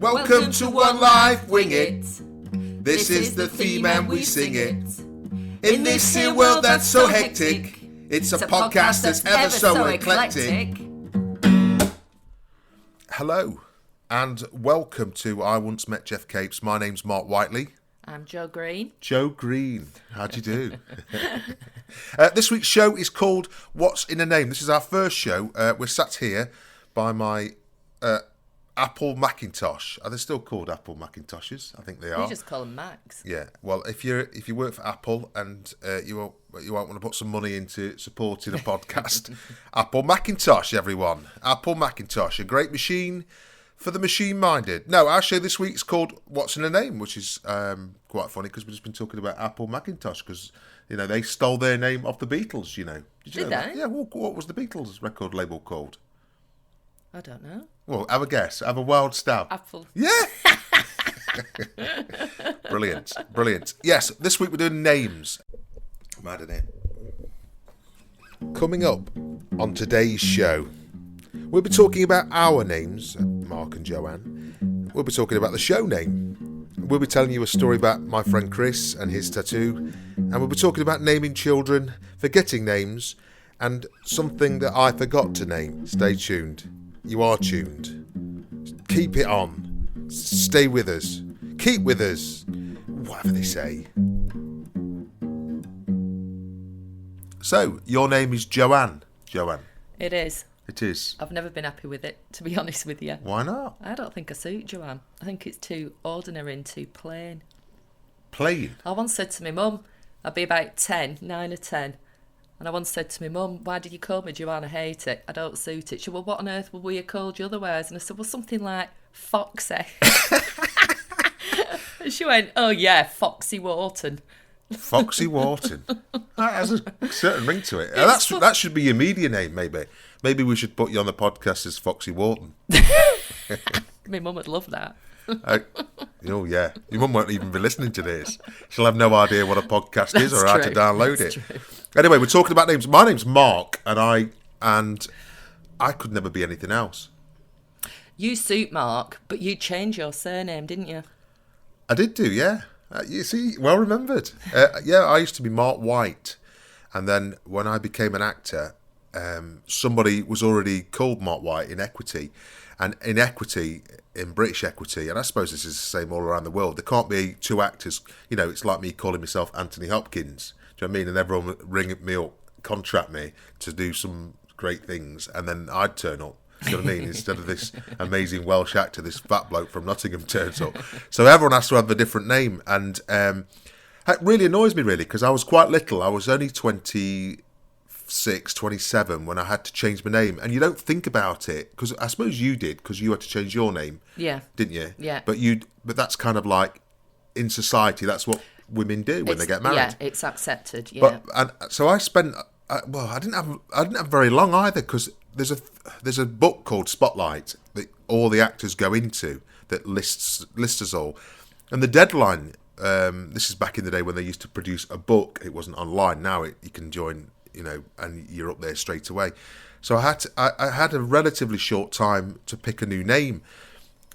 Welcome to One Life, Wing It. This is the theme and we sing it. In this here world that's so hectic, it's a podcast that's ever so eclectic. Hello and welcome to I Once Met Jeff Capes. My name's Mark Whiteley. I'm Joe Green. Joe Green, how'd you do? This week's show is called What's in a Name. This is our first show. We're sat here by my Apple Macintosh. Are they still called Apple Macintoshes? I think they are. You just call them Macs. Yeah. Well, if you work for Apple and you might want to put some money into supporting a podcast, Apple Macintosh, everyone. Apple Macintosh, a great machine for the machine-minded. No, our show this week is called What's in a Name, which is quite funny because we've just been talking about Apple Macintosh because, you know, they stole their name off the Beatles, you know. Did you know that? Yeah, well, what was the Beatles record label called? I don't know. Well, have a guess. Have a wild stab. Apple. Yeah! Brilliant. Yes, this week we're doing names. Mad, isn't it? Coming up on today's show, we'll be talking about our names, Mark and Joanne. We'll be talking about the show name. We'll be telling you a story about my friend Chris and his tattoo. And we'll be talking about naming children, forgetting names, and something that I forgot to name. Stay tuned. You are tuned. Keep it on. Stay with us. Keep with us. Whatever they say. So, your name is Joanne. Joanne. It is. It is. I've never been happy with it, to be honest with you. Why not? I don't think I suit Joanne. I think it's too ordinary and too plain. Plain? I once said to my mum, I'd be about 9 or 10, and I once said to my mum, why did you call me Joanne? I hate it. I don't suit it. She said, well, what on earth would we have called you otherwise? And I said, well, something like Foxy. And she went, oh yeah, Foxy Wharton. Foxy Wharton. That has a certain ring to it. That should be your media name, maybe. Maybe we should put you on the podcast as Foxy Wharton. My mum would love that. Oh, yeah. Your mum won't even be listening to this. She'll have no idea what a podcast is or how to download it. True. Anyway, we're talking about names. My name's Mark, and I could never be anything else. You suit Mark, but you changed your surname, didn't you? I did do, yeah. You see, well remembered. Yeah, I used to be Mark White, and then when I became an actor, somebody was already called Mark White in Equity, and in Equity, in British Equity, and I suppose this is the same all around the world, there can't be two actors. You know, it's like me calling myself Anthony Hopkins. Do you know what I mean? And everyone would ring me up, contract me to do some great things, and then I'd turn up. Do you know what I mean? Instead of this amazing Welsh actor, this fat bloke from Nottingham turns up. So everyone has to have a different name. And it really annoys me, really, because I was quite little. I was only 26, 27 when I had to change my name. And you don't think about it, because I suppose you did, because you had to change your name. Yeah. Didn't you? Yeah. But that's kind of like, in society, that's what women do when they get married. Yeah, it's accepted, yeah. So I spent... well, I didn't have very long either, because there's a book called Spotlight that all the actors go into that lists us all, and the deadline. This is back in the day when they used to produce a book. It wasn't online. Now you can join, you know, and you're up there straight away. So I had a relatively short time to pick a new name,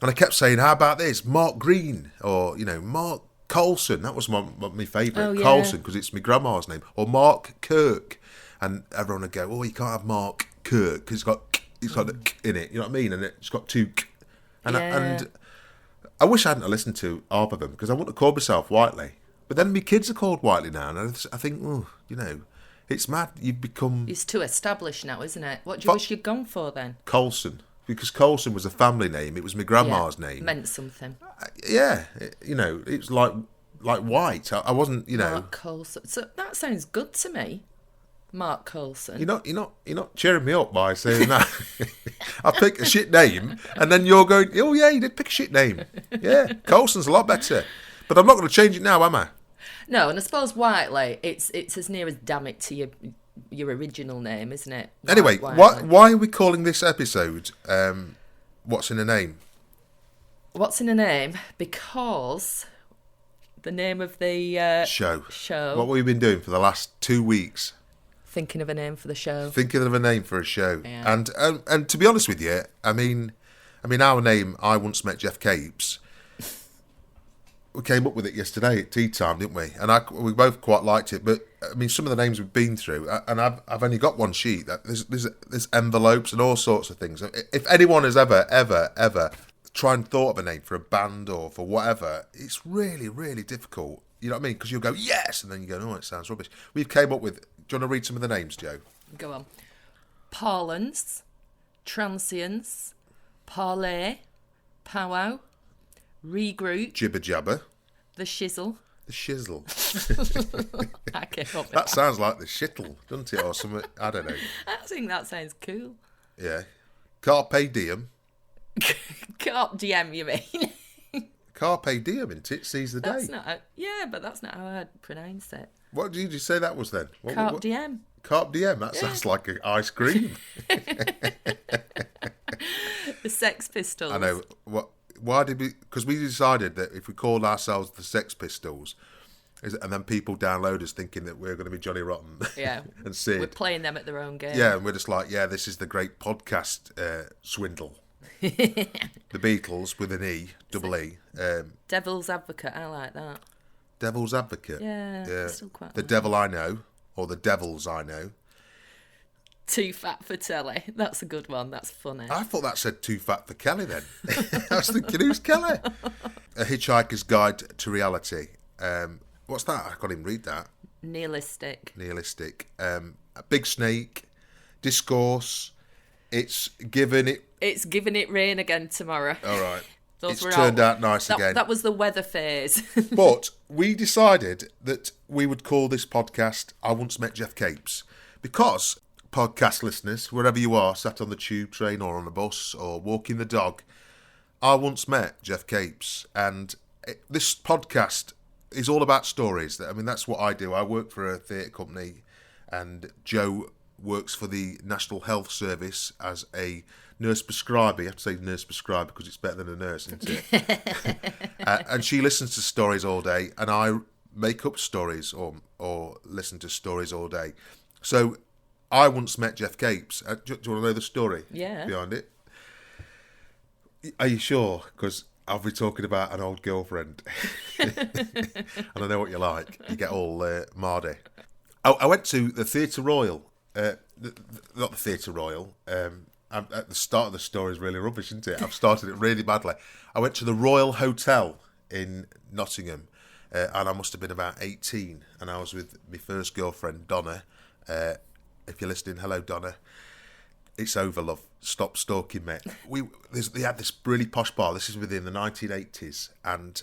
and I kept saying, "How about this, Mark Green?" or you know, Mark Coulson. That was my favourite, oh, yeah. Coulson, because it's my grandma's name, or Mark Kirk. And everyone would go, oh, you can't have Mark Kirk because it's got a k in it. You know what I mean? And it's got two k. And I wish I hadn't listened to half of them because I wouldn't have called myself Whiteley. But then my kids are called Whiteley now, and I think, oh, you know, it's mad. You've become... It's too established now, isn't it? What do you wish you'd gone for then? Coulson. Because Coulson was a family name. It was my grandma's name. Meant something. Yeah. You know, it was like White. I wasn't, you know... Mark Coulson. So that sounds good to me. Mark Coulson. You're not cheering me up by saying that. I picked a shit name, and then you're going, oh yeah, you did pick a shit name. Yeah, Coulson's a lot better. But I'm not going to change it now, am I? No, and I suppose Whiteley, it's as near as damn it to your original name, isn't it? Anyway, why are we calling this episode What's in a Name? What's in a Name? Because the name of the show. Show. What have we been doing for the last 2 weeks? Thinking of a name for the show. Thinking of a name for a show. Yeah. And to be honest with you, I mean, I mean, our name, I Once Met Jeff Capes, we came up with it yesterday at tea time, didn't we? And we both quite liked it. But I mean, some of the names we've been through, and I've only got one sheet. There's envelopes and all sorts of things. If anyone has ever tried and thought of a name for a band or for whatever, it's really, really difficult. You know what I mean? Because you'll go, yes, and then you go, no, it sounds rubbish. We've came up with, do you want to read some of the names, Joe? Go on. Parlance, transience, parlay, powwow, regroup, Jibber jabber. the shizzle. The shizzle. I came up with That sounds like the shittle, doesn't it? Or something, I don't know. I think that sounds cool. Yeah. Carpe diem. Carp DM, you mean? Carpe diem, isn't it? Seize the day. That's not. Yeah, but that's not how I'd pronounce it. What did you say that was then? Carp DM. Carpe diem. That sounds like an ice cream. The Sex Pistols. I know. Why did we? Because we decided that if we called ourselves the Sex Pistols, and then people download us thinking that we're going to be Johnny Rotten. Yeah. And Sid. We're playing them at their own game. Yeah, and we're just like, yeah, this is the great podcast swindle. The Beatles with an E, double E. Devil's Advocate. I like that. Devil's Advocate. Yeah. Still quite The like Devil I Know, or The Devils I Know. Too Fat for Telly. That's a good one. That's funny. I thought that said Too Fat for Kelly then. I was thinking, who's Kelly? A Hitchhiker's Guide to Reality. What's that? I can't even read that. Nihilistic. A Big Snake. Discourse. It's given it rain again tomorrow. All right. Those It's turned out nice again. That was the weather phase. But we decided that we would call this podcast I Once Met Jeff Capes, because podcast listeners, wherever you are, sat on the tube train or on a bus or walking the dog, I once met Jeff Capes. And this podcast is all about stories. I mean, that's what I do. I work for a theatre company, and Joe works for the National Health Service as a nurse prescriber. You have to say nurse prescriber because it's better than a nurse, isn't it? And she listens to stories all day, and I make up stories or listen to stories all day. So I once met Jeff Capes. Do you want to know the story behind it? Are you sure? Because I'll be talking about an old girlfriend. And I know what you like. You get all mardy. I went to the Theatre Royal. Not the Theatre Royal. At the start of the story is really rubbish, isn't it? I've started it really badly. I went to the Royal Hotel in Nottingham, and I must have been about 18, and I was with my first girlfriend, Donna. If you're listening, hello, Donna. It's over, love. Stop stalking me. They had this really posh bar. This is within the 1980s, and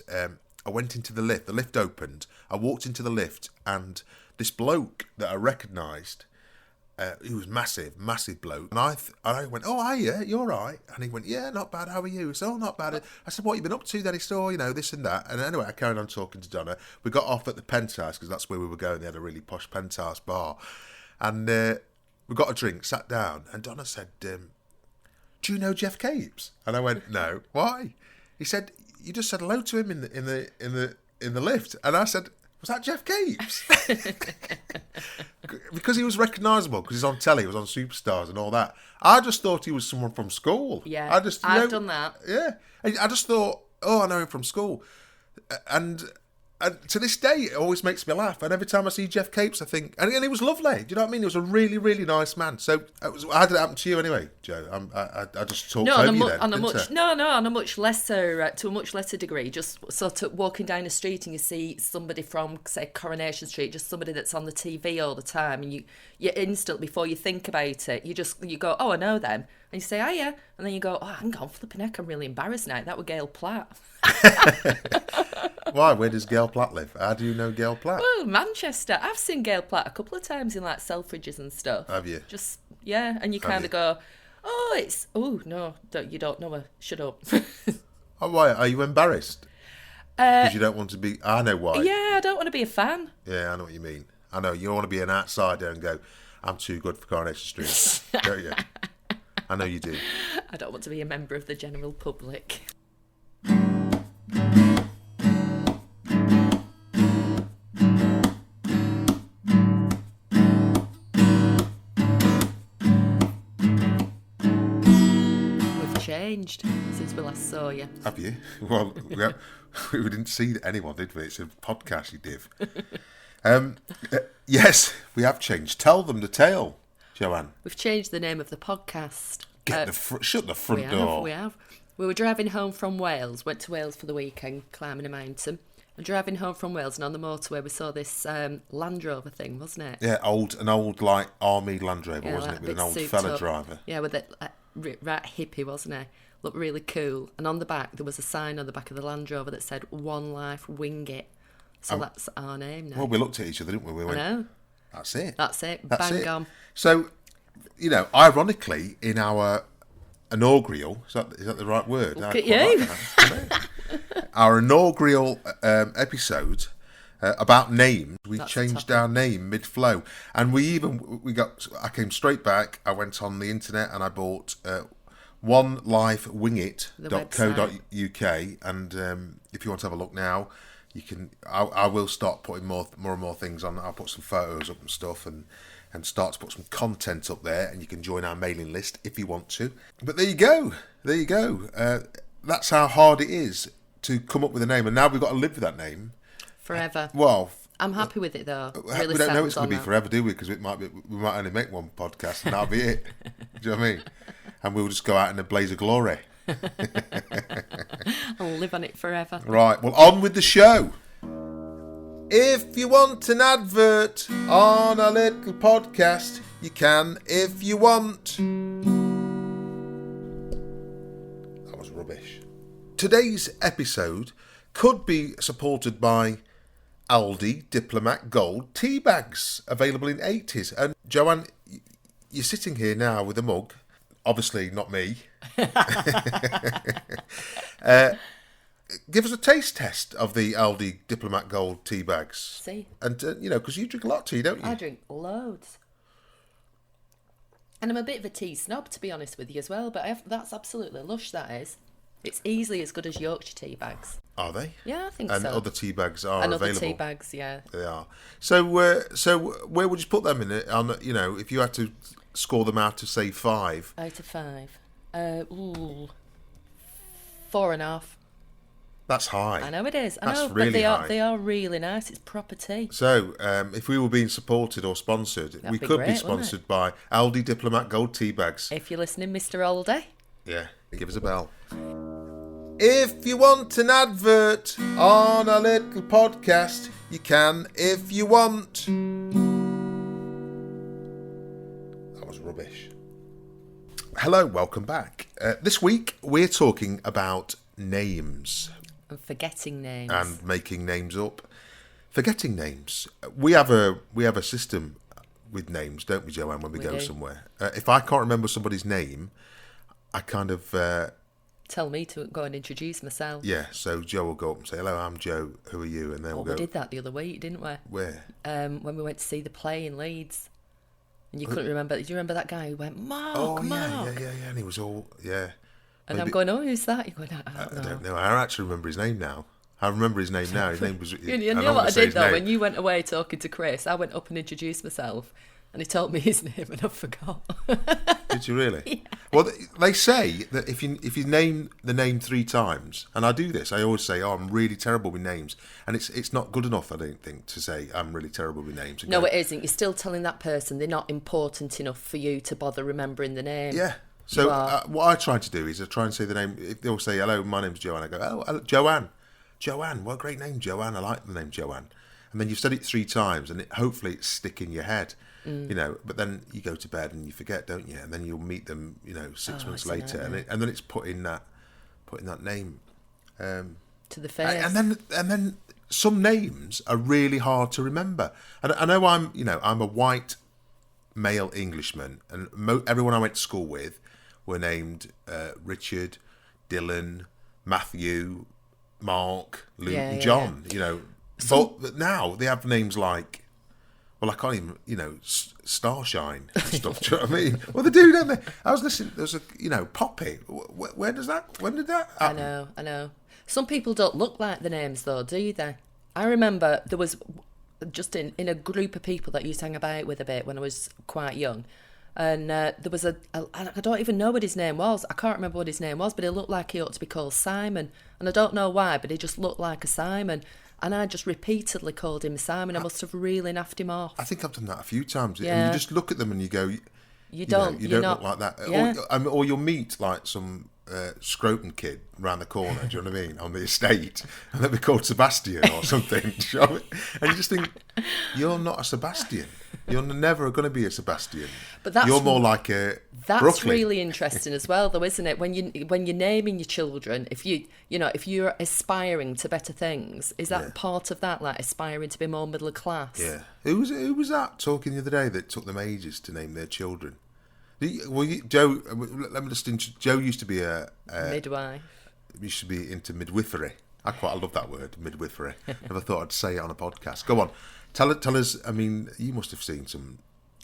I went into the lift. The lift opened. I walked into the lift, and this bloke that I recognised, he was massive bloke. And I went, oh, hi, yeah, you're right. And he went, yeah, not bad, how are you? He said, oh, not bad. I said, what have you been up to then? He said, oh, this and that. And anyway, I carried on talking to Donna. We got off at the Penthouse, because that's where we were going. They had a really posh Penthouse bar. And we got a drink, sat down, and Donna said, do you know Jeff Capes? And I went, no. Why? He said, you just said hello to him in the lift. And I said, was that Jeff Capes? Because he was recognisable, because he's on telly, he was on Superstars and all that. I just thought he was someone from school. Yeah, I've done that. Yeah. I just thought, oh, I know him from school. And to this day, it always makes me laugh. And every time I see Jeff Capes, I think... And he was lovely. Do you know what I mean? He was a really, really nice man. So, how did it happen to you anyway, Joe? I just talked over you then, on a much lesser... to a much lesser degree. Just sort of walking down the street and you see somebody from, say, Coronation Street, just somebody that's on the TV all the time. And you instantly, before you think about it, you go, oh, I know them. And you say, oh, yeah. And then you go, oh, hang on, flipping heck, I'm really embarrassed now. That was Gail Platt. Why? Where does Gail Platt live? How do you know Gail Platt? Well, Manchester. I've seen Gail Platt a couple of times in like Selfridges and stuff. Have you? Just, yeah, and you kind of go, no, you don't know her. Shut up. Oh, why? Are you embarrassed? Because you don't want to be... I know why. Yeah, I don't want to be a fan. Yeah, I know what you mean. I know. You don't want to be an outsider and go, I'm too good for Coronation Street. Don't you? I know you do. I don't want to be a member of the general public. changed since we last saw you. Have you? Well, we didn't see anyone, did we? It's a podcast, you div. Yes, we have changed. Tell them the tale, Joanne. We've changed the name of the podcast. Shut the front door. We have. We were driving home from Wales, went to Wales for the weekend, climbing a mountain. And driving home from Wales, and on the motorway we saw this Land Rover thing, wasn't it? Yeah, an old like army Land Rover, wasn't like it? With an old souped fella up. driver. Yeah, with it right hippie, wasn't it? Looked really cool. And on the back there was a sign on the back of the Land Rover that said "One Life, Wing It." So that's our name now. Well, we looked at each other, didn't we? We went, I know. That's it. That's it. That's Bang it. on. So, ironically, in our inaugural, is that the right word? Look at you. Our inaugural episode about names, we That's changed our name mid-flow, and I came straight back. I went on the internet and I bought onelifewingit.co.uk, and if you want to have a look now, you can. I will start putting more and more things on. I'll put some photos up and stuff, and start to put some content up there, and you can join our mailing list if you want to. But there you go. That's how hard it is to come up with a name, and now we've got to live with that name Forever. Well, I'm happy with it though. Really we don't know it's settled going to be on that. forever, do we? Because we might only make one podcast, and that'll be it. Do you know what I mean? And we'll just go out in a blaze of glory. I'll live on it forever. Right. Well, on with the show. If you want an advert on a little podcast, you can if you want. That was rubbish. Today's episode could be supported by Aldi Diplomat Gold tea bags, available in 80s. And Joanne, you're sitting here now with a mug. Obviously not me. Give us a taste test of the Aldi Diplomat Gold tea bags. See? And, because you drink a lot of tea, don't you? I drink loads. And I'm a bit of a tea snob, to be honest with you as well, but that's absolutely lush, that is. It's easily as good as Yorkshire tea bags. Are they? Yeah, I think and so. And other tea bags are and available. Other tea bags, yeah. They are. So where would you put them in it? If you had to score them out of, say, 5? Out of 5. 4.5. That's high. I know it is. That's I know, really but high. They are really nice. It's proper tea. So, if we were being supported or sponsored, we could be sponsored by Aldi Diplomat Gold tea bags. If you're listening, Mr. Aldi. Yeah, give us a bell. If you want an advert on a little podcast, you can if you want. That was rubbish. Hello, welcome back. This week we're talking about names. And forgetting names. And making names up. Forgetting names. We have a system with names, don't we, Joanne, when we go somewhere? If I can't remember somebody's name, I kind of... tell me to go and introduce myself. Yeah, so Joe will go up and say, hello, I'm Joe, who are you? And then we'll go... we did that the other week, didn't we? Where? When we went to see the play in Leeds. And you couldn't remember... Do you remember that guy who went, Mark, Mark? Yeah, and he was all... Yeah. And I'm going, who's that? You're going, I don't know. I actually remember his name now. His name was... You know what I did, though? When you went away talking to Chris, I went up and introduced myself. And he told me his name and I forgot. Did you really? Yeah. Well, they say that if you name the name 3 times, and I do this, I always say, I'm really terrible with names. And it's not good enough, I don't think, to say I'm really terrible with names. No, it isn't. You're still telling that person they're not important enough for you to bother remembering the name. Yeah. So what I try to do is I try and say the name. If they'll say, hello, my name's Joanne, I go, oh, Joanne. Joanne, what a great name, Joanne. I like the name Joanne. And then you've said it 3 times, and hopefully it's stick in your head. But then you go to bed and you forget, don't you? And then you'll meet them, 6 months later, and then it's putting that name to the face. And then some names are really hard to remember. And I know I'm a white male Englishman, and everyone I went to school with were named Richard, Dylan, Matthew, Mark, Luke, and John. But now they have names like. Well, I can't even, Starshine and stuff. Do you know what I mean? Well, they do, don't they? I was listening. There's a, Poppy. When did that happen? I know. Some people don't look like the names, though, do they? I remember there was just in a group of people that used to hang about with a bit when I was quite young. And there was I don't even know what his name was. I can't remember what his name was, but he looked like he ought to be called Simon. And I don't know why, but he just looked like a Simon. And I just repeatedly called him Simon. I must have really naffed him off. I think I've done that a few times. Yeah. And you just look at them and you go, you don't look like that. Yeah. Or you'll meet like some scrotum kid round the corner, do you know what I mean, on the estate, and they'll be called Sebastian or something. Do you know what I mean? And you just think, you're not a Sebastian. You're never going to be a Sebastian. But you're more like a That's Brooklyn. really interesting as well, though, isn't it? When you're naming your children, if you're aspiring to better things, is that part of that, like aspiring to be more middle class? Yeah. Who was that talking the other day that took them ages to name their children? Joe. Let me just. Joe used to be a midwife. Used to be into midwifery. I love that word, midwifery. Never thought I'd say it on a podcast. Go on, tell us. I mean, you must have seen some.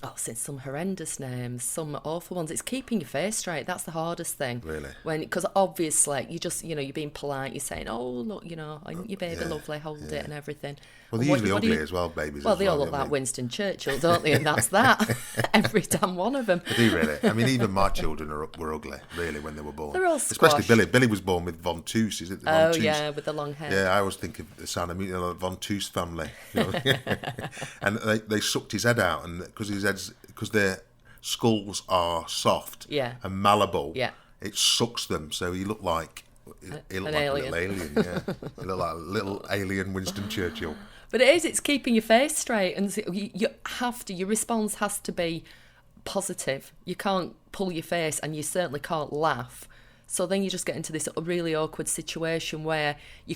Oh, since some horrendous names, some awful ones. It's keeping your face straight. That's the hardest thing. Really? Because obviously you just, you're being polite. You're saying, oh, look, aren't your baby lovely? Hold it and everything. Well, they're usually ugly as well, babies. Well, they all look like Winston Churchill, don't they? And that's that. Every damn one of them. They do, really. I mean, even my children were ugly, really, when they were born. They're all squashed. Especially Billy. Billy was born with Von Toos, is it? Von Toos? Yeah, with the long hair. Yeah, I always think of the sound of the Von Toos family. And they sucked his head out, and because their skulls are soft and malleable, it sucks them, so he looked like a little alien. Yeah. He looked like a little alien Winston Churchill. But it's keeping your face straight, and your response has to be positive. You can't pull your face, and you certainly can't laugh. So then you just get into this really awkward situation where you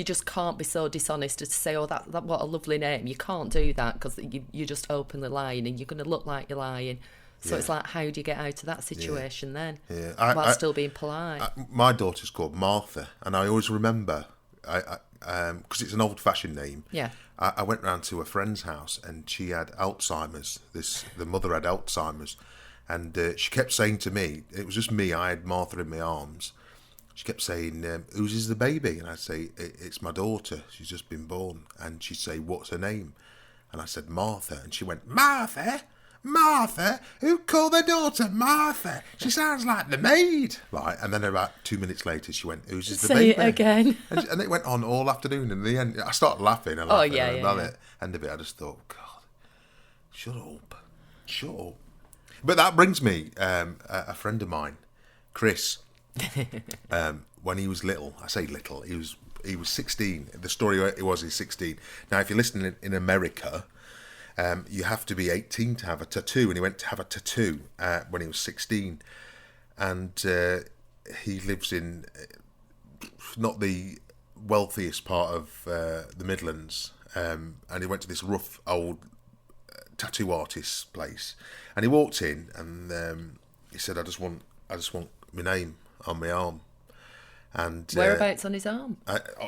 just can't be so dishonest as to say, oh, that what a lovely name. You can't do that because you're just openly lying, and you're going to look like you're lying. So it's like, how do you get out of that situation then? Yeah. While still being polite. My daughter's called Martha, and I always remember, because it's an old-fashioned name. Yeah. I went round to a friend's house, and she had Alzheimer's. The mother had Alzheimer's. And she kept saying to me, it was just me, I had Martha in my arms. She kept saying, whose is the baby? And I'd say, it's my daughter. She's just been born. And she'd say, what's her name? And I said, Martha. And she went, Martha? Martha? Who called their daughter Martha? She sounds like the maid. Like, and then about 2 minutes later, she went, whose is the baby? Say it again. And it went on all afternoon. And in the end, I started laughing. And by the end of it, I just thought, God, shut up. But that brings me a friend of mine, Chris. When he was little, I say little, he was 16. The story it was he's 16. Now, if you're listening in America, you have to be 18 to have a tattoo, and he went to have a tattoo when he was 16, and he lives in not the wealthiest part of the Midlands, and he went to this rough old tattoo artist's place, and he walked in, and he said, "I just want my name on my arm." And whereabouts on his arm?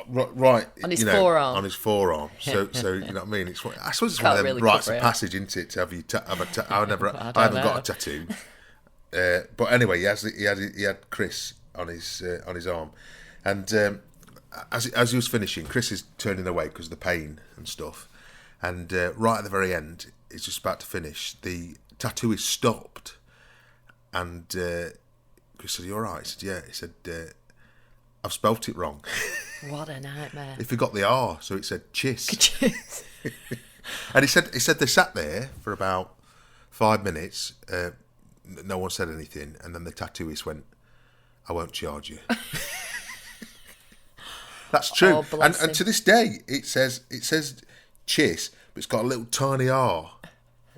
Right on his forearm. On his forearm. So you know what I mean. I suppose it's one of them really rites of passage, isn't it? To have I haven't got a tattoo. But anyway, he had Chris on his arm, and as he was finishing, Chris is turning away because of the pain and stuff, and right at the very end, he's just about to finish. The tattoo is stopped, and Chris said, "You all right?" I said, "Yeah." He said, "I've spelt it wrong." What a nightmare. He forgot the R, so it said Chiss. And he said they sat there for about 5 minutes. No one said anything, and then the tattooist went, "I won't charge you." That's true. Oh, and to this day, it says Chiss, but it's got a little tiny R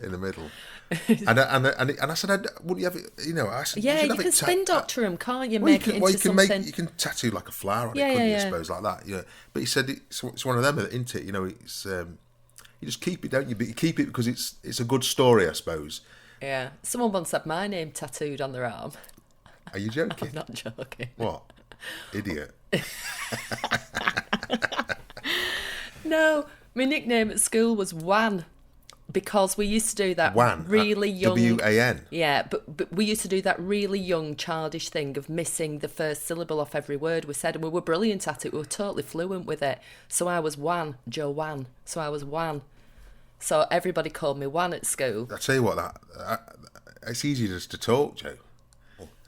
in the middle. and I said, "Wouldn't you have it?" You know, I said, yeah, you can spin doctor him, can't you? Make it into something. You can tattoo like a flower on it, couldn't you? I suppose like that. You know, but he said it's one of them, isn't it? You know, it's you just keep it, don't you? But you keep it because it's a good story, I suppose. Yeah, someone once had my name tattooed on their arm. Are you joking? I'm not joking. What? Idiot. No, my nickname at school was Wan. Because we used to do that really young... W-A-N. Yeah, but we used to do that really young, childish thing of missing the first syllable off every word we said, and we were brilliant at it. We were totally fluent with it. So I was Wan, Joanne. So I was Wan. So everybody called me Wan at school. I tell you what, It's easy just to talk, Joe.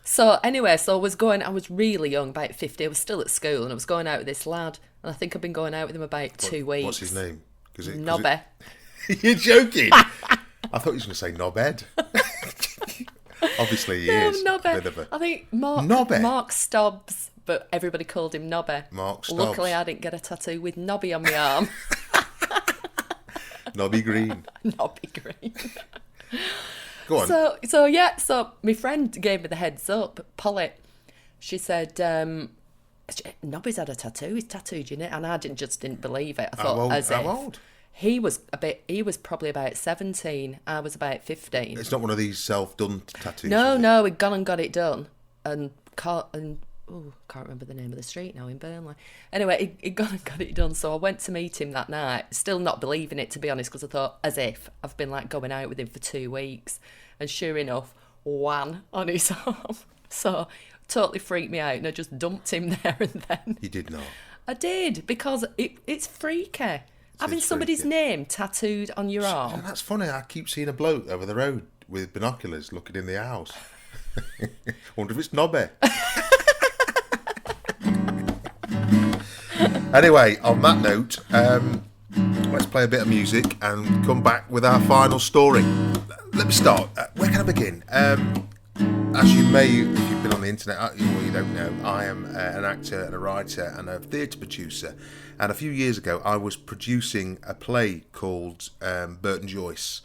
So anyway, I was really young, about 50. I was still at school and I was going out with this lad. And I think I've been going out with him about 2 weeks. What's his name? Nobby. You're joking? I thought you were going to say Knobhead. Obviously he is. Nobby. I think Mark Stobbs, but everybody called him Nobby. Mark Stobbs. Luckily I didn't get a tattoo with Nobby on my arm. Nobby Green. Nobby Green. Go on. So my friend gave me the heads up, Polly. She said, Nobby's had a tattoo. He's tattooed your neck, and I didn't believe it. I thought, how old? He was probably about 17. I was about 15. It's not one of these self-done tattoos. No, he'd gone and got it done, and can't remember the name of the street now in Burnley. Anyway, he'd gone and got it done. So I went to meet him that night, still not believing it, to be honest, because I thought, as if I've been like going out with him for 2 weeks, and sure enough, one on his arm. So totally freaked me out, and I just dumped him there and then. You did not? I did, because it's freaky. Having somebody's name tattooed on your arm. And that's funny. I keep seeing a bloke over the road with binoculars looking in the house. Wonder if it's Nobby. Anyway, on that note, let's play a bit of music and come back with our final story. Let me start. Where can I begin? As you may, if you've been on the internet, well, you don't know, I am an actor and a writer and a theatre producer. And a few years ago, I was producing a play called Burton Joyce.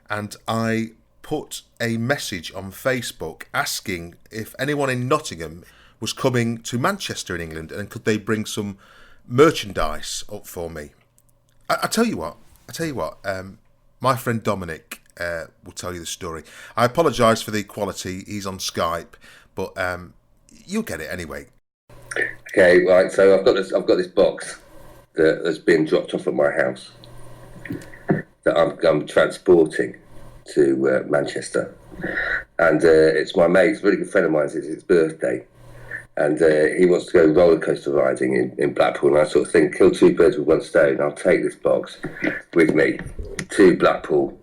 And I put a message on Facebook asking if anyone in Nottingham was coming to Manchester in England and could they bring some merchandise up for me. I tell you what, my friend Dominic will tell you the story. I apologise for the quality. He's on Skype, but you'll get it anyway. Okay, right. So I've got this box that has been dropped off at my house that I'm transporting to Manchester, and it's my mate's, really good friend of mine's. It's his birthday, and he wants to go roller coaster riding in Blackpool. And I sort of think, kill two birds with one stone. I'll take this box with me to Blackpool.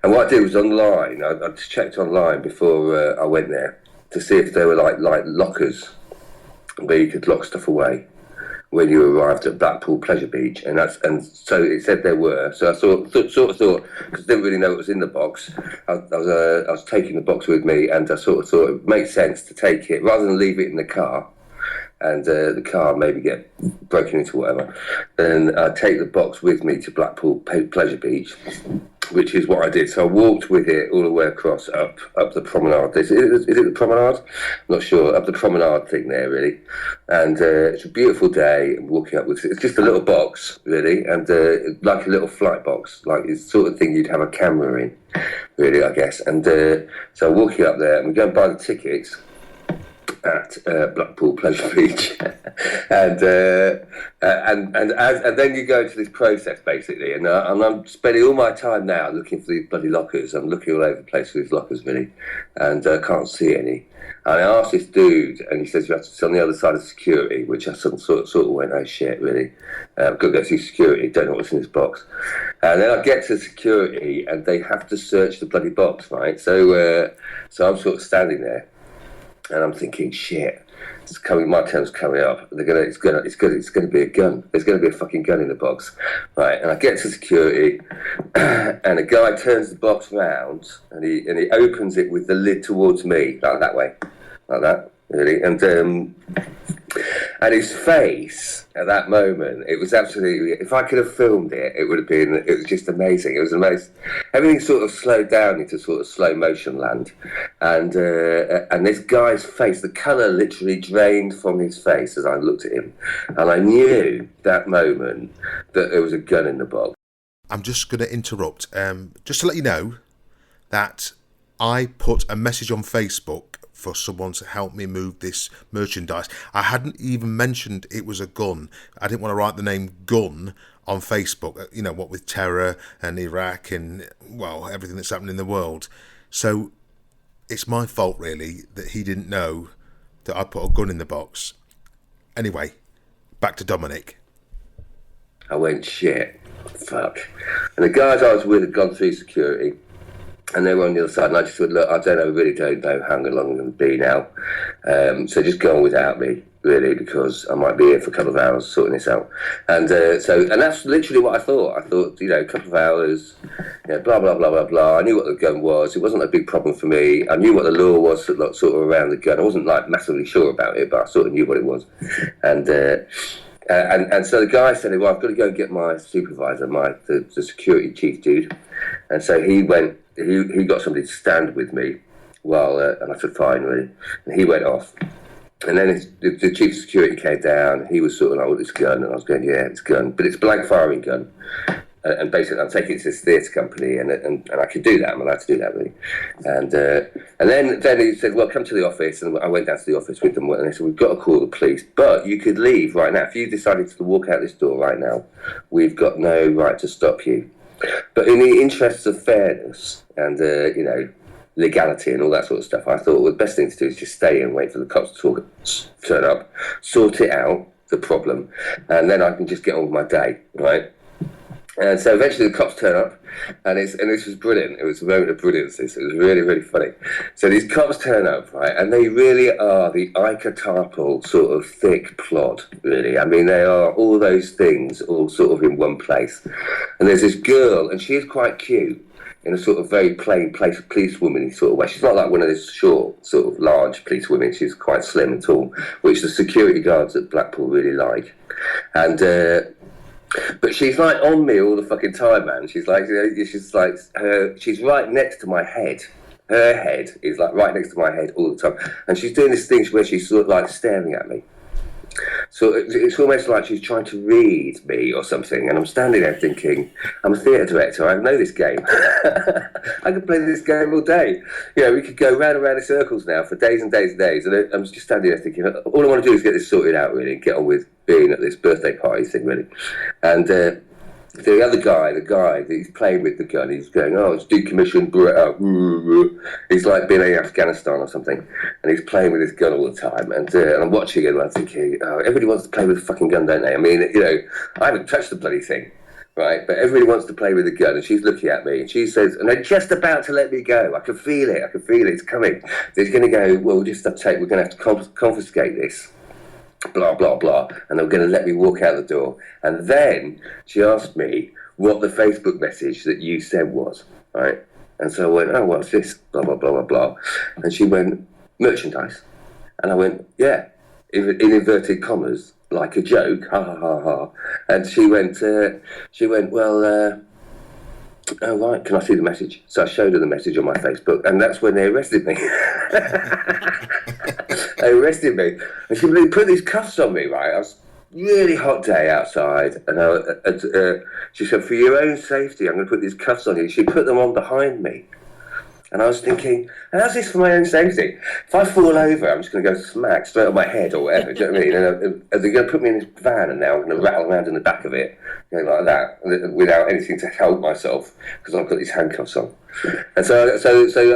And what I did was online. I just checked online before I went there to see if there were like lockers where you could lock stuff away when you arrived at Blackpool Pleasure Beach, and so it said there were. So I sort of thought, because I didn't really know what was in the box, I was taking the box with me, and I sort of thought it made sense to take it rather than leave it in the car, and the car maybe get broken into, whatever. Then I take the box with me to Blackpool Pleasure Beach, which is what I did. So I walked with it all the way across up the promenade. Is it the promenade? I'm not sure. Up the promenade thing there, really. And it's a beautiful day. I'm walking up with it. It's just a little box, really, and like a little flight box, like it's the sort of thing you'd have a camera in, really, I guess. And so I'm walking up there, and we go and buy the tickets at Blackpool Pleasure Beach, and then you go into this process basically, and I'm spending all my time now looking for these bloody lockers. I'm looking all over the place for these lockers, really, and can't see any. And I asked this dude, and he says you have to sit on the other side of security, which I sort of went, oh shit, really? I've got to go see security, don't know what's in this box. And then I get to security, and they have to search the bloody box, right? So I'm sort of standing there, and I'm thinking, shit, it's coming. My turn's coming up. It's gonna be a gun. There's gonna be a fucking gun in the box, right? And I get to security, and a guy turns the box round, and he opens it with the lid towards me, like that way, like that, really. And his face at that moment, it was absolutely, if I could have filmed it, it was just amazing. It was amazing. Everything sort of slowed down into sort of slow motion land. And this guy's face, the colour literally drained from his face as I looked at him. And I knew that moment that there was a gun in the box. I'm just going to interrupt, just to let you know that I put a message on Facebook for someone to help me move this merchandise. I hadn't even mentioned it was a gun. I didn't want to write the name gun on Facebook, you know, what with terror and Iraq and, well, everything that's happening in the world. So it's my fault, really, that he didn't know that I put a gun in the box. Anyway, back to Dominic. I went, shit, fuck. And the guys I was with had gone through security. And they were on the other side, and I just said, look, I really don't know how long I'm going to be now. So just go on without me, really, because I might be here for a couple of hours sorting this out. And and that's literally what I thought. I thought, a couple of hours, blah, blah, blah, blah, blah. I knew what the gun was. It wasn't a big problem for me. I knew what the law was sort of around the gun. I wasn't, massively sure about it, but I sort of knew what it was. And so the guy said, well, I've got to go and get my supervisor, the security chief dude. And so he went. He got somebody to stand with me while, and I said, fine, really. And he went off. And then the chief of security came down. He was sort of like, oh, this gun. And I was going, yeah, it's a gun. But it's a blank firing gun. And basically, I'm taking it to this theatre company, and I could do that. I'm allowed to do that, really. And then he said, well, come to the office. And I went down to the office with them, and they said, we've got to call the police. But you could leave right now. If you decided to walk out this door right now, we've got no right to stop you. But in the interests of fairness and, legality and all that sort of stuff, I thought the best thing to do is just stay and wait for the cops to turn up, sort it out, the problem, and then I can just get on with my day, right? And so eventually the cops turn up, and this was brilliant. It was a moment of brilliance. It was really, really funny. So these cops turn up, right, and they really are the archetypal sort of thick plod, really. I mean, they are all those things all sort of in one place. And there's this girl, and she is quite cute, in a sort of very plain policewoman sort of way. She's not like one of those short, sort of large policewomen. She's quite slim and tall, which the security guards at Blackpool really like. And but she's like on me all the fucking time, man. She's like, she's right next to my head. Her head is like right next to my head all the time, and she's doing this thing where she's sort of like staring at me. So it's almost like she's trying to read me or something, and I'm standing there thinking, I'm a theatre director, I know this game. I could play this game all day. We could go round and round in circles now for days and days and days, and I'm just standing there thinking, all I want to do is get this sorted out, really, and get on with being at this birthday party thing, really. And the other guy, the guy that he's playing with the gun, he's going, oh, it's decommissioned, he's like being in Afghanistan or something, and he's playing with his gun all the time, and I'm watching him and I'm thinking, oh, everybody wants to play with a fucking gun, don't they? I mean, I haven't touched the bloody thing, right, but everybody wants to play with the gun, and she's looking at me, and she says, and they're just about to let me go, I can feel it, it's coming, they're going to go, well, we're going to have to confiscate this, blah, blah, blah, and they were going to let me walk out the door. And then she asked me what the Facebook message that you sent was, right? And so I went, oh, what's this? Blah, blah, blah, blah, blah. And she went, merchandise. And I went, yeah, in inverted commas, like a joke, ha, ha, ha, ha. And she went, well, oh, right, can I see the message? So I showed her the message on my Facebook, and that's when they arrested me. They arrested me, and she put these cuffs on me, right? I was really hot day outside, and she said, for your own safety, I'm going to put these cuffs on you. She put them on behind me. And I was thinking, how's this for my own safety? If I fall over, I'm just going to go smack straight on my head or whatever, do you know what I mean? And they're going to put me in this van, and now I'm going to rattle around in the back of it, like that, without anything to help myself, because I've got these handcuffs on. And so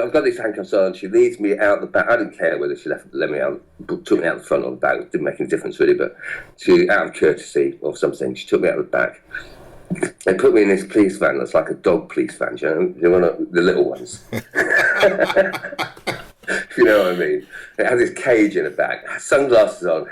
I've got these handcuffs on. She leads me out the back. I didn't care whether she let me out, took me out the front or the back. It didn't make any difference, really, but she, out of courtesy or something, she took me out the back. They put me in this police van that's like a dog police van, you know the little ones. If you know what I mean. It has this cage in the back, sunglasses on,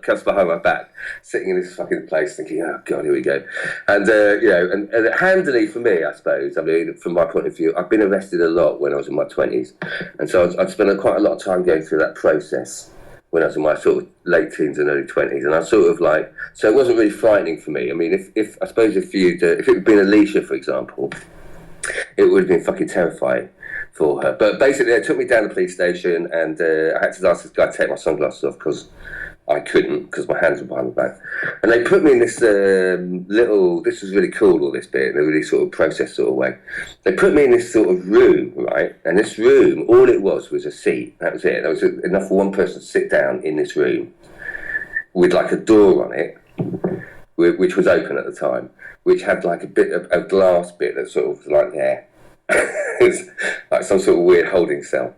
cuffs behind my back, sitting in this fucking place thinking, oh God, here we go. And, and handily for me, I suppose, I mean, from my point of view, I've been arrested a lot when I was in my 20s. And so I'd spent quite a lot of time going through that process when I was in my sort of late teens and early 20s, and I sort of like, so it wasn't really frightening for me. I mean, if I suppose if it had been Alicia, for example, it would have been fucking terrifying for her. But basically, they took me down to the police station, and I had to ask this guy to take my sunglasses off because I couldn't, because my hands were behind my back. And they put me in this this was really cool, all this bit, in a really sort of process sort of way. They put me in this sort of room, right? And this room, all it was a seat. That was it. There was enough for one person to sit down in this room with like a door on it, which was open at the time, which had like a bit of a glass bit that sort of like there. It's like some sort of weird holding cell,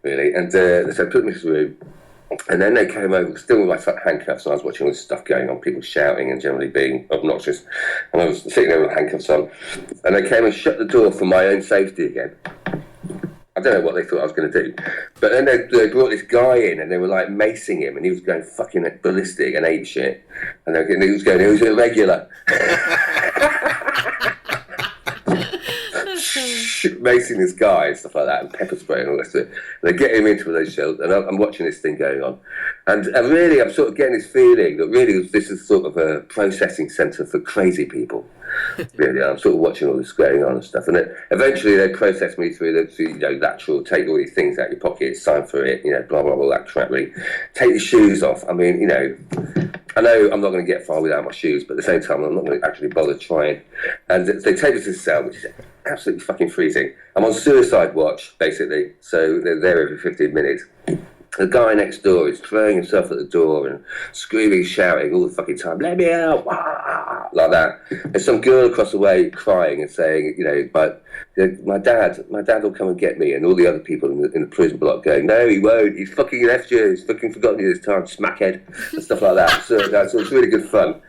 really. And so they put me in this room. And then they came over, still with my handcuffs, and I was watching all this stuff going on, people shouting and generally being obnoxious. And I was sitting there with handcuffs on, and they came and shut the door for my own safety again. I don't know what they thought I was going to do. But then they brought this guy in, and they were like macing him, and he was going fucking ballistic and ape shit. And he was going, "Who's irregular?" Macing this guy and stuff like that, and pepper spray and all this. And they get him into those shells, and I'm watching this thing going on, and really I'm sort of getting this feeling that really this is sort of a processing centre for crazy people. Really, I'm sort of watching all this going on and stuff, and then eventually they process me through the lateral, take all these things out of your pocket, sign for it, blah blah blah, that crap. Really, take your shoes off. I mean, I know I'm not going to get far without my shoes, but at the same time, I'm not going to actually bother trying. And they take me to the cell, which is absolutely fucking freezing. I'm on suicide watch, basically, so they're there every 15 minutes. The guy next door is throwing himself at the door and screaming, shouting all the fucking time, "Let me out!" like that. There's some girl across the way crying and saying, but my dad will come and get me, and all the other people in the prison block going, "No, he won't. He's fucking left you. He's fucking forgotten you this time, smackhead," and stuff like that. So it's really good fun,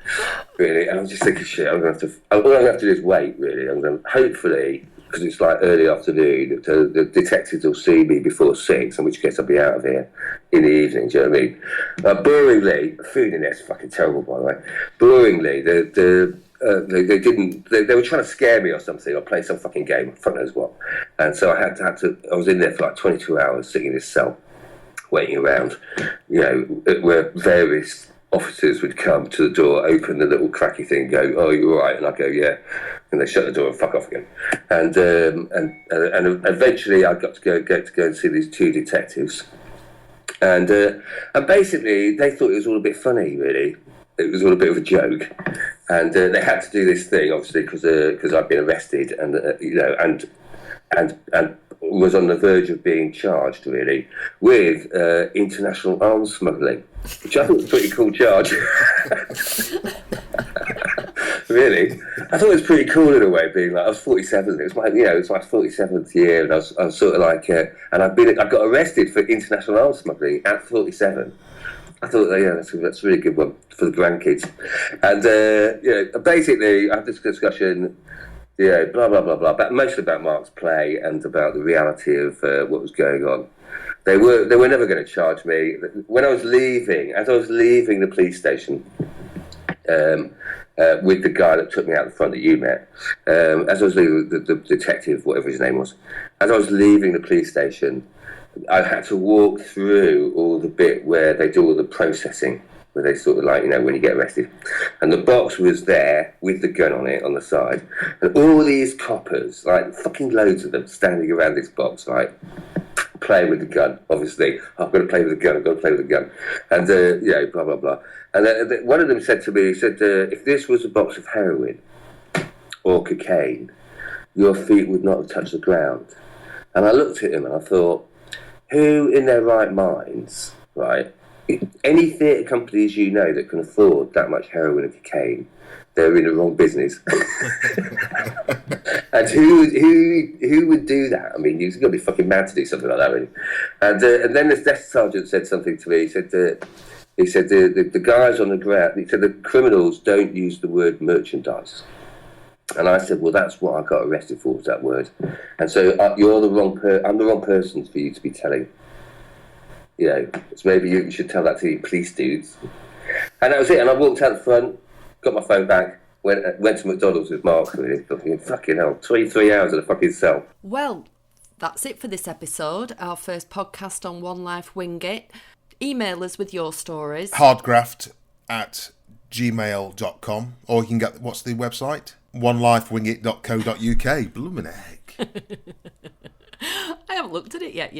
really. And I'm just thinking, shit, all I'm going to have to do is wait, really. I'm going to hopefully, because it's like early afternoon, the detectives will see me before 6, in which case I'll be out of here in the evening, do you know what I mean? Boringly, food in there's fucking terrible, by the way. Boringly, they were trying to scare me or something, or play some fucking game, fuck knows what. And so I was in there for like 22 hours, sitting in this cell, waiting around, where various officers would come to the door, open the little cracky thing, and go, "Oh, you all right?" And I go, "Yeah." And they shut the door and fuck off again. And eventually I got to go and see these 2 detectives. And basically they thought it was all a bit funny, really. It was all a bit of a joke. And they had to do this thing, obviously, because I'd been arrested and was on the verge of being charged, really, with international arms smuggling, which I thought was a pretty cool charge. Really, I thought it was pretty cool in a way, being like, I was 47. It was my 47th year, and I was sort of like, and I got arrested for international arms smuggling at 47. I thought, that's a really good one for the grandkids. And basically, I had this discussion, blah blah blah blah, but mostly about Mark's play and about the reality of what was going on. They were never going to charge me. When I was leaving, the police station. With the guy that took me out the front that you met, as I was leaving, the detective, whatever his name was, as I was leaving the police station, I had to walk through all the bit where they do all the processing, where they sort of like, when you get arrested. And the box was there with the gun on it on the side. And all these coppers, like fucking loads of them, standing around this box, right? Playing with the gun, obviously. I've got to play with the gun, And, blah, blah, blah. And one of them said to me, if this was a box of heroin or cocaine, your feet would not have touched the ground. And I looked at him and I thought, who in their right minds, right, any theatre companies that can afford that much heroin and cocaine, they're in the wrong business. And who would do that? I mean, you've got to be fucking mad to do something like that, really. And then this desk sergeant said something to me. He said the guys on the ground, he said the criminals don't use the word merchandise. And I said, well, that's what I got arrested for, was that word. And so you're the wrong I'm the wrong person for you to be telling. So maybe you should tell that to your police dudes. And that was it. And I walked out the front, got my phone back, went to McDonald's with Mark, really. Fucking hell, 23 hours in a fucking cell. Well, that's it for this episode, our first podcast on One Life Wing It. Email us with your stories. Hardgraft@gmail.com, or you can get, what's the website? onelifewingit.co.uk. Bloomin' heck. I haven't looked at it yet,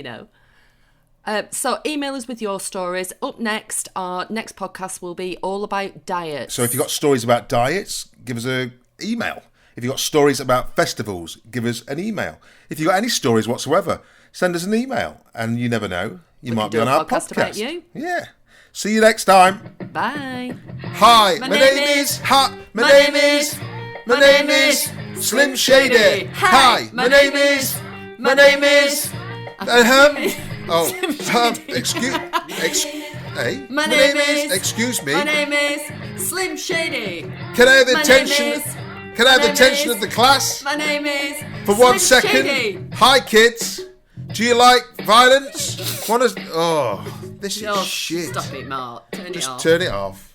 So email us with your stories. Up next, our next podcast will be all about diets. So if you've got stories about diets, give us an email. If you've got stories about festivals, give us an email. If you've got any stories whatsoever, send us an email. And you never know, we might be on our podcast. About you. Yeah. See you next time. Bye. Hi, my name is Slim Shady. Hi, my name is excuse Hey, My name is. Excuse me. My name is Slim Shady. Can I have the My attention? name is. Can I have my the name attention is- of the class My name is. for Slim 1 second? Shady. Hi, kids. Do you like violence? Oh, this is Oh, shit. Stop it, Mark. Turn it Just off. turn it off.